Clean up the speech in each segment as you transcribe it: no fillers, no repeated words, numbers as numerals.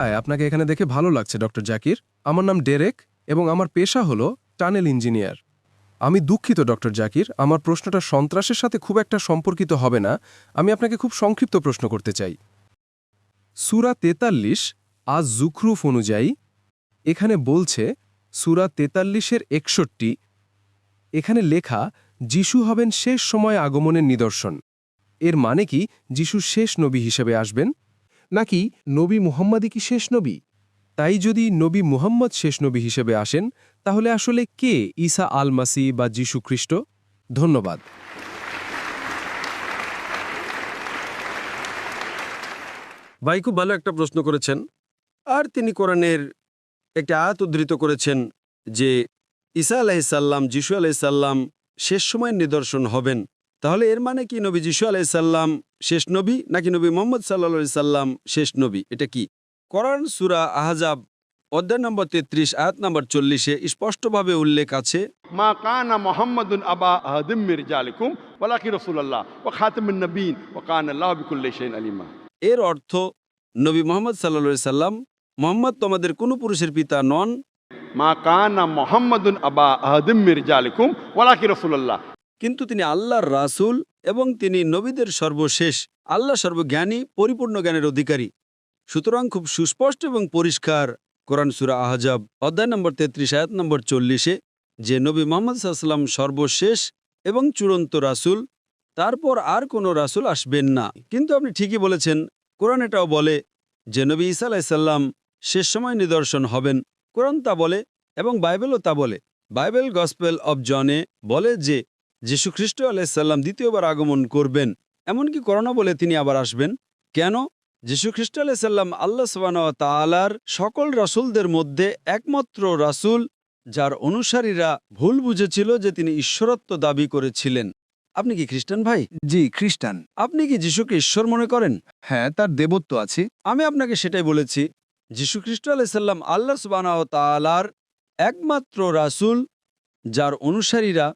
High, আপনাকে এখানে দেখে ভালো লাগছে ডক্টর জাকির। আমার নাম ডেরেক এবং আমার পেশা হলো টানেল ইঞ্জিনিয়ার। আমি দুঃখিত ডক্টর জাকির, আমার প্রশ্নটা সন্ত্রাসের সাথে খুব একটা সম্পর্কিত হবে না। আমি আপনাকে খুব সংক্ষিপ্ত প্রশ্ন করতে চাই। সূরা ৪৩ আজ জুখরুফ অনুযায়ী এখানে বলছে সূরা ৪৩-এর ৬১, এখানে লেখা যিশু হবেন শেষ সময়ে আগমনের নিদর্শন। এর মানে কি যিশু শেষ নবী হিসেবে আসবেন? নাকি নবী মুহাম্মাদই কি শেষ নবী? তাই যদি নবী মুহাম্মদ শেষ নবী হিসেবে আসেন, তাহলে আসলে কে ঈসা আল মাসি বা যীশু খ্রিস্ট? ধন্যবাদ। ভাই খুব ভালো একটা প্রশ্ন করেছেন। আর তিনি কোরআনের একটা আয়াত উদ্ধৃত করেছেন যে ঈসা আলাইসাল্লাম, যিশু আলাইসাল্লাম শেষ সময়ের নিদর্শন হবেন। তাহলে এর মানে কি নবী যিশু আলাইসাল্লাম শেষ নবী নাকি নবী মোহাম্মদ সাল্লা সাল্লাম শেষ নবী? এটা কি? কোরআন সূরা আহজাব অধ্যায় নম্বর ৩৩ আয়াত নম্বর ৪০-এ স্পষ্টভাবে উল্লেখ আছে, মা কানা মুহাম্মাদুন আবা আহাদিম মির রিজালিকুম ওয়ালাকিন রাসূলুল্লাহ ওয়া খাতামুন নবিয়্যিন ওয়া কানা আল্লাহু বিকুল্লি শাইইন আলিমা। এর অর্থ নবী মোহাম্মদ সাল্লা সাল্লাম, মোহাম্মদ তোমাদের কোনো পুরুষের পিতা নন। মা কানা মুহাম্মাদুন আবা আহাদিম মির রিজালিকুম ওয়ালাকিন রাসূলুল্লাহ। কিন্তু তিনি আল্লাহর রাসূল এবং তিনি নবীদের সর্বশেষ। আল্লাহ সর্বজ্ঞানী, পরিপূর্ণ জ্ঞানের অধিকারী। সুতরাং খুব সুস্পষ্ট এবং পরিষ্কার কোরআন সূরা আহজাব অধ্যায় নম্বর ৩৩ আয়াত নম্বর ৪০-এ যে নবী মুহাম্মদ সাল্লাল্লাহু সর্বশেষ এবং চূড়ান্ত রাসূল, তারপর আর কোনো রাসূল আসবেন না। কিন্তু আপনি ঠিকই বলেছেন, কোরআন এটাও বলে যে নবী ঈসা আলাইসাল্লাম শেষ সময় নিদর্শন হবেন। কোরআন তা বলে এবং বাইবেলও তা বলে। বাইবেল গসপেল অব জনে বলে যে যীশু খ্রিস্ট আলাইসাল্লাম দ্বিতীয়বার আগমন করবেন। এমনকি কোরআনও বলে তিনি আবার আসবেন। কেন? যীশু খ্রিস্ট আলাইসাল্লাম আল্লাহ সুবহানাহু ওয়া তাআলার সকল রাসূলদের মধ্যে একমাত্র রাসূল যার অনুসারীরা ভুল বুঝেছিল যে তিনি ঈশ্বরত্ব দাবি করেছিলেন। আপনি কি খ্রিস্টান ভাই? জি, খ্রিস্টান। আপনি কি যিশুকে ঈশ্বর মনে করেন? হ্যাঁ, তার দেবত্ব আছে। আমি আপনাকে সেটাই বলেছি। যীশু খ্রিস্ট আলাইসাল্লাম আল্লাহ সুবহানাহু ওয়া তাআলার একমাত্র রাসূল যার অনুসারীরা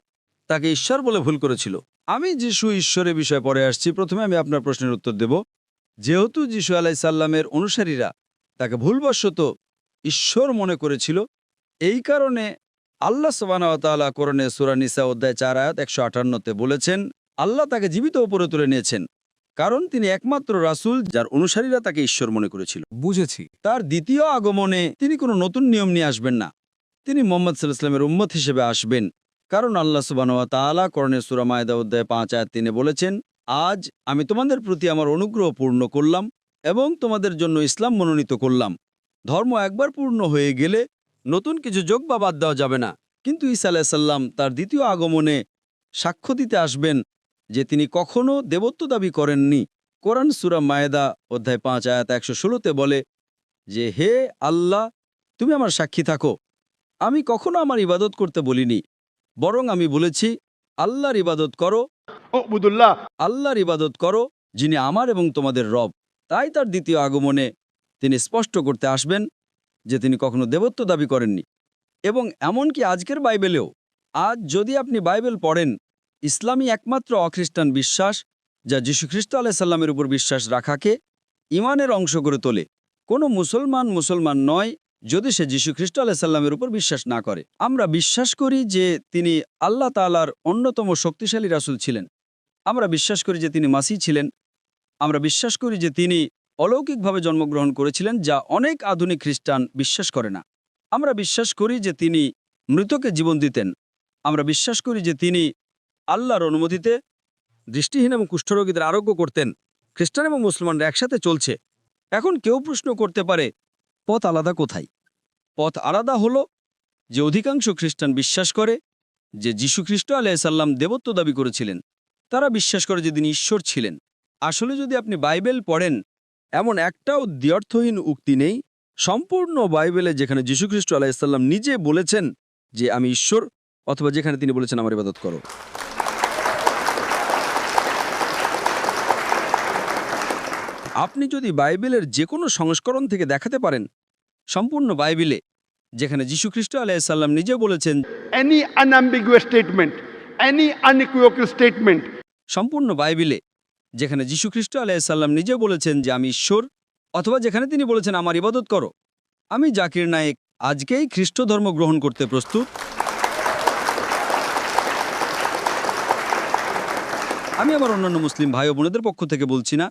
তাকে ঈশ্বর বলে ভুল করেছিল। আমি যিশু ঈশ্বরের বিষয়ে পরে আসছি। প্রথমে আমি আপনার প্রশ্নের উত্তর দেব। যেহেতু যিশু আলাইসাল্লামের অনুসারীরা তাকে ভুলবশত ঈশ্বর মনে করেছিল, এই কারণে আল্লাহ সুবহানাহু ওয়া তাআলা কোরআনে সূরা নিসা অধ্যায় ৪ আয়াত ১৫৮-তে বলেছেন আল্লাহ তাকে জীবিত উপরে তুলে নিয়েছেন, কারণ তিনি একমাত্র রাসূল যার অনুসারীরা তাকে ঈশ্বর মনে করেছিল। বুঝেছি। তার দ্বিতীয় আগমনে তিনি কোনো নতুন নিয়ম নিয়ে আসবেন না। তিনি মুহাম্মদ সাল্লাল্লাহু আলাইহি ওয়াসাল্লামের উম্মত হিসেবে আসবেন। কারণ আল্লাহ সুবহানাহু ওয়া তাআলা কোরআনে সূরা মায়েদা অধ্যায় ৫ আয়াত ৩-এ বলেছেন, আজ আমি তোমাদের প্রতি আমার অনুগ্রহ পূর্ণ করলাম এবং তোমাদের জন্য ইসলাম মনোনীত করলাম। ধর্ম একবার পূর্ণ হয়ে গেলে নতুন কিছু যোগ বা বাদ দেওয়া যাবে না। কিন্তু ঈসা আলাইহিস সালাম তার দ্বিতীয় আগমনে সাক্ষ্য দিতে আসবেন যে তিনি কখনো দেবত্ব দাবি করেননি। কোরআন সূরা মায়েদা অধ্যায় ৫ আয়াত ১১৬-তে বলে যে, হে আল্লাহ, তুমি আমার সাক্ষী থাকো, আমি কখনো আমার ইবাদত করতে বলিনি, বরং আমি বলেছি আল্লাহর ইবাদত করো, উবুদুল্লাহ। আল্লাহর ইবাদত করো যিনি আমার এবং তোমাদের রব। তাই তার দ্বিতীয় আগমনে তিনি স্পষ্ট করতে আসবেন যে তিনি কখনো দেবত্ব দাবি করেননি। এবং এমনকি আজকের বাইবেলেও, আজ যদি আপনি বাইবেল পড়েন, ইসলামই একমাত্র অখ্রিস্টান বিশ্বাস যা যীশু খ্রিস্ট আলাইহিস সালামের উপর বিশ্বাস রাখাকে ঈমানের অংশ করে তোলে। কোনো মুসলমান নয় যদি সে যীশু খ্রিস্ট আলাইহিস সালামের উপর বিশ্বাস না করে। আমরা বিশ্বাস করি যে তিনি আল্লাহ তাআলার অন্যতম শক্তিশালী রাসূল ছিলেন। আমরা বিশ্বাস করি যে তিনি মাসীহ ছিলেন। আমরা বিশ্বাস করি যে তিনি অলৌকিকভাবে জন্মগ্রহণ করেছিলেন, যা অনেক আধুনিক খ্রিস্টান বিশ্বাস করে না। আমরা বিশ্বাস করি যে তিনি মৃতকে জীবন দিতেন। আমরা বিশ্বাস করি যে তিনি আল্লাহর অনুমতিতে দৃষ্টিহীন এবং কুষ্ঠরোগীদের আরোগ্য করতেন। খ্রিস্টান এবং মুসলমানরা একসাথে চলছে। এখন কেউ প্রশ্ন করতে পারে, পথ আলাদা কোথায়? পথ আলাদা হলো যে অধিকাংশ খ্রিস্টান বিশ্বাস করে যে যীশু খ্রিস্ট আলাইহিস সালাম দেবত্ব দাবি করেছিলেন। তারা বিশ্বাস করে যে তিনি ঈশ্বর ছিলেন। আসলে যদি আপনি বাইবেল পড়েন, এমন একটাও দ্ব্যর্থহীন উক্তি নেই সম্পূর্ণ বাইবেলে যেখানে যীশু খ্রিস্ট আলাইহিস সালাম নিজে বলেছেন যে আমি ঈশ্বর, অথবা যেখানে তিনি বলেছেন আমার ইবাদত করো। আপনি যদি বাইবেলের যে কোনো সংস্করণ থেকে দেখাতে পারেন সম্পূর্ণ বাইবেলে যেখানে যীশু খ্রিস্ট আলাইহিস সালাম নিজে বলেছেন, Any unambiguous statement, any unequivocal statement, সম্পূর্ণ বাইবেলে যেখানে যীশু খ্রিস্ট আলাইহিস সালাম নিজে বলেছেন যে আমি ঈশ্বর, অথবা যেখানে তিনি বলেছেন আমার ইবাদত করো। আমি জাকির নায়েক আজকেই খ্রিস্ট ধর্ম গ্রহণ করতে প্রস্তুত। আমি আমার অন্যান্য মুসলিম ভাই ও বোনেদের পক্ষ থেকে বলছি না।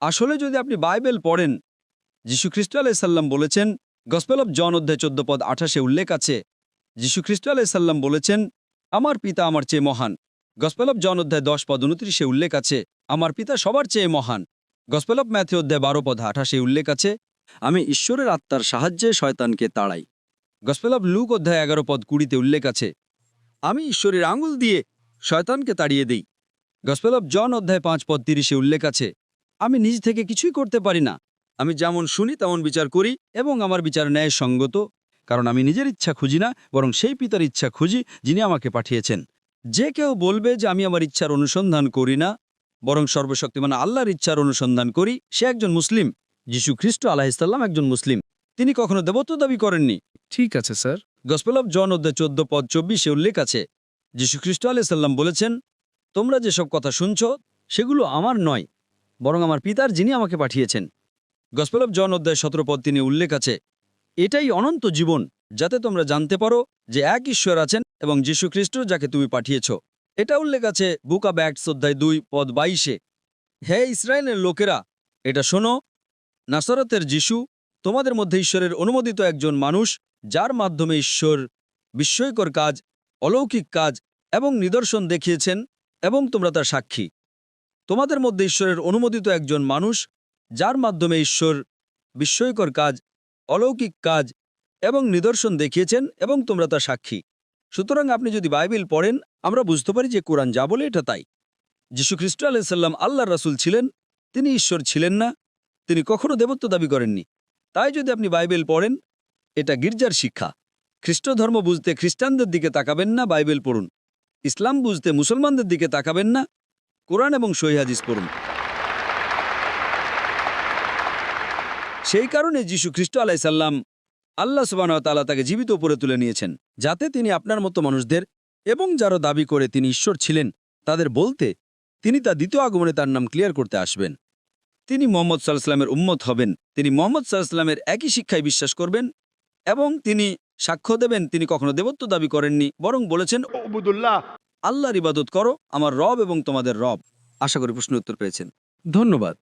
আসলে যদি আপনি বাইবেল পড়েন, যীশু খ্রিস্ট আলাইসাল্লাম বলেছেন, গসপেল অফ জন অধ্যায় 14 পদ 28 উল্লেখ আছে, যীশু খ্রিস্ট আলাইসাল্লাম বলেছেন, আমার পিতা আমার চেয়ে মহান। গসপেল অফ জন অধ্যায় 10 পদ 29 উল্লেখ আছে, আমার পিতা সবার চেয়ে মহান। গসপেল অফ ম্যাথিউ অধ্যায় 12 পদ 28 উল্লেখ আছে, আমি ঈশ্বরের আত্মার সাহায্যে শয়তানকে তাড়াই। গসপেল অফ লুক অধ্যায় 11 পদ 20 উল্লেখ আছে, আমি ঈশ্বরের আঙুল দিয়ে শয়তানকে তাড়িয়ে দিই। গসপেল অফ জন অধ্যায় 5 পদ 30 উল্লেখ আছে, আমি নিজ থেকে কিছুই করতে পারি না, আমি যেমন শুনি তেমন বিচার করি এবং আমার বিচার ন্যায়সঙ্গত, কারণ আমি নিজের ইচ্ছা খুঁজি না, বরং সেই পিতার ইচ্ছা খুঁজি যিনি আমাকে পাঠিয়েছেন। যে কেউ বলবে যে আমি আমার ইচ্ছার অনুসন্ধান করি না, বরং সর্বশক্তিমান আল্লাহর ইচ্ছার অনুসন্ধান করি, সে একজন মুসলিম। যীশু খ্রিস্ট আলাইহিসসালাম একজন মুসলিম, তিনি কখনো দেবত্ব দাবি করেননি। ঠিক আছে স্যার। গসপেল অফ জন অধ্যায় 14 পদ 24 উল্লেখ আছে, যীশু খ্রিস্ট আলাইহিসসালাম বলেছেন, তোমরা যেসব কথা শুনছ সেগুলো আমার নয়, বরং আমার পিতার যিনি আমাকে পাঠিয়েছেন। গসপেল অফ জন অধ্যায় 17 পদ 3 উল্লেখ আছে, এটাই অনন্ত জীবন, যাতে তোমরা জানতে পারো যে এক ঈশ্বর আছেন এবং যীশু খ্রিস্ট যাকে তুমি পাঠিয়েছ। এটা উল্লেখ আছে বুক অব অ্যাক্টস অধ্যায় 2 পদ 22। হে ইসরায়েলের লোকেরা, এটা শোনো, নাসরতের যীশু তোমাদের মধ্যে ঈশ্বরের অনুমোদিত একজন মানুষ, যার মাধ্যমে ঈশ্বর বিস্ময়কর কাজ, অলৌকিক কাজ এবং নিদর্শন দেখিয়েছেন এবং তোমরা তার সাক্ষী। তোমাদের মধ্যে ঈশ্বরের অনুমোদিত একজন মানুষ, যার মাধ্যমে ঈশ্বর বিস্ময়কর কাজ, অলৌকিক কাজ এবং নিদর্শন দেখিয়েছেন এবং তোমরা তার সাক্ষী। সুতরাং আপনি যদি বাইবেল পড়েন, আমরা বুঝতে পারি যে কোরআন যা বলে এটা তাই। যীশু খ্রিস্ট আলাইহিসসালাম আল্লাহর রাসূল ছিলেন, তিনি ঈশ্বর ছিলেন না, তিনি কখনো দেবত্ব দাবি করেননি। তাই যদি আপনি বাইবেল পড়েন, এটা গির্জার শিক্ষা। খ্রিস্ট ধর্ম বুঝতে খ্রিস্টানদের দিকে তাকাবেন না, বাইবেল পড়ুন। ইসলাম বুঝতে মুসলমানদের দিকে তাকাবেন না, কোরআন এবং সহিহ হাদিস পড়ুন। সেই কারণে যীশু খ্রিস্ট আলাইহিসসালাম আল্লাহ সুবহানাহু ওয়া তাআলা তাকে জীবিত উপরে তুলে নিয়েছেন, যাতে তিনি আপনার মতো মানুষদের এবং যারা দাবি করে তিনি ঈশ্বর ছিলেন তাদের বলতে তিনি তার দ্বিতীয় আগমনে তার নাম ক্লিয়ার করতে আসবেন। তিনি মুহাম্মদ সাল্লাল্লাহু আলাইহি ওয়াসাল্লামের উম্মত হবেন, তিনি মুহাম্মদ সাল্লাল্লাহু আলাইহি ওয়াসাল্লামের একই শিক্ষায় বিশ্বাস করবেন এবং তিনি সাক্ষ্য দেবেন তিনি কখনো দেবত্ব দাবি করেননি, বরং বলেছেন, উবুদুল্লাহ, আল্লাহর ইবাদত করো, আমার রব এবং তোমাদের রব। আশা করি প্রশ্ন উত্তর পেয়েছেন। ধন্যবাদ।